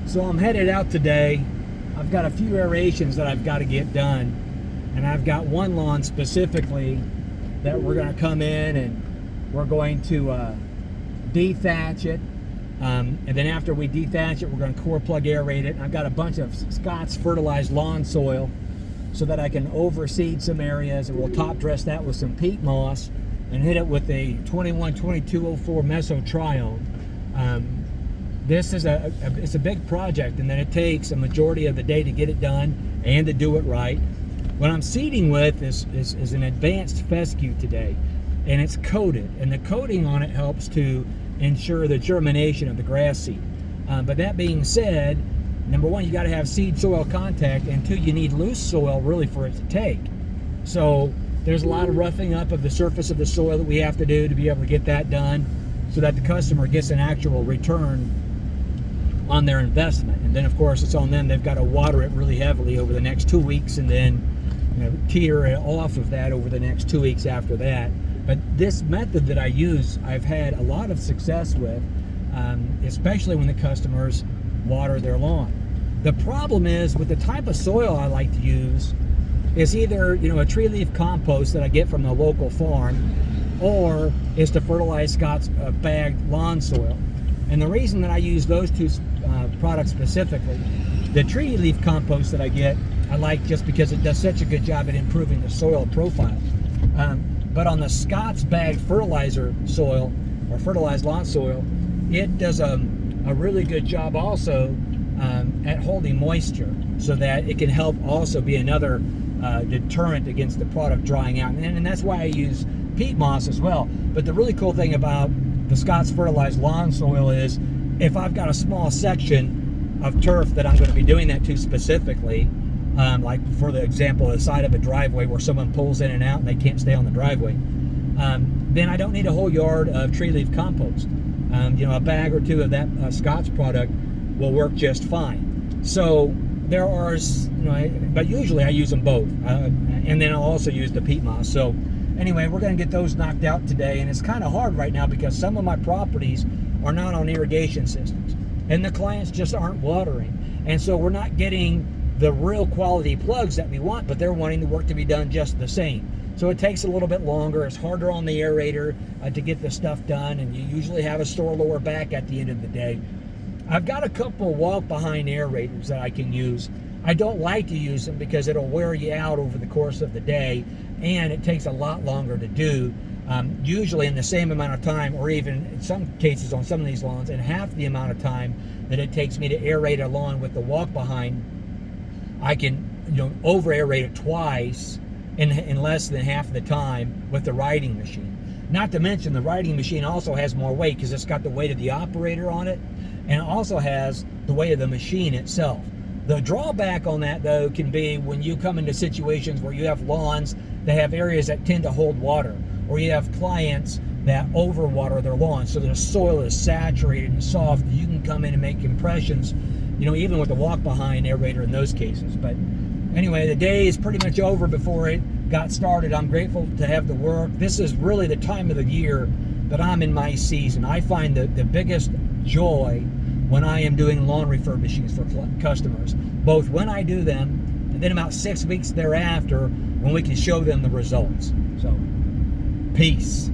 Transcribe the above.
So I'm headed out today. I've got a few aerations that I've got to get done, and I've got one lawn specifically that we're going to come in and we're going to dethatch it, and then after we dethatch it, we're going to core plug aerate it. And I've got a bunch of Scott's fertilized lawn soil so that I can overseed some areas, and we'll top dress that with some peat moss and hit it with a 21-2204 mesotrione. This is it's a big project, and then it takes a majority of the day to get it done and to do it right. What I'm seeding with is an advanced fescue today, and it's coated, and the coating on it helps to ensure the germination of the grass seed. But that being said, number one, you got to have seed soil contact, and two, you need loose soil really for it to take. So there's a lot of roughing up of the surface of the soil that we have to do to be able to get that done so that the customer gets an actual return on their investment. And then of course it's on them. They've got to water it really heavily over the next 2 weeks, and then teeter it off of that over the next 2 weeks after that. But this method that I use, I've had a lot of success with, especially when the customers water their lawn. The problem is with the type of soil I like to use is either a tree leaf compost that I get from the local farm, or is to fertilize Scott's bagged lawn soil. And the reason that I use those two products specifically, the tree leaf compost that I get, I like just because it does such a good job at improving the soil profile. But on the Scott's bagged fertilizer soil, or fertilized lawn soil, it does a really good job also at holding moisture, so that it can help also be another deterrent against the product drying out. And that's why I use peat moss as well. But the really cool thing about the Scott's fertilized lawn soil is, if I've got a small section of turf that I'm going to be doing that to specifically, like for the example, the side of a driveway where someone pulls in and out and they can't stay on the driveway, then I don't need a whole yard of tree leaf compost. A bag or two of that Scott's product will work just fine. So there are, but usually I use them both, and then I'll also use the peat moss. So anyway, we're going to get those knocked out today, and it's kind of hard right now because some of my properties are not on irrigation systems, and the clients just aren't watering, and so we're not getting the real quality plugs that we want, but they're wanting the work to be done just the same. So it takes a little bit longer. It's harder on the aerator to get the stuff done, and you usually have a store lower back at the end of the day. I've got a couple walk behind aerators that I can use. I don't like to use them because it'll wear you out over the course of the day, and it takes a lot longer to do. Usually in the same amount of time, or even in some cases on some of these lawns, in half the amount of time that it takes me to aerate a lawn with the walk behind, I can over aerate it twice in less than half the time with the riding machine. Not to mention the riding machine also has more weight because it's got the weight of the operator on it, and it also has the weight of the machine itself. The drawback on that, though, can be when you come into situations where you have lawns that have areas that tend to hold water, or you have clients that overwater their lawns, so the soil is saturated and soft. You can come in and make impressions, even with the walk-behind aerator in those cases. But anyway, the day is pretty much over before it got started. I'm grateful to have the work. This is really the time of the year that I'm in my season. I find the biggest joy when I am doing lawn refurbishings for customers, both when I do them and then about 6 weeks thereafter when we can show them the results. So, peace.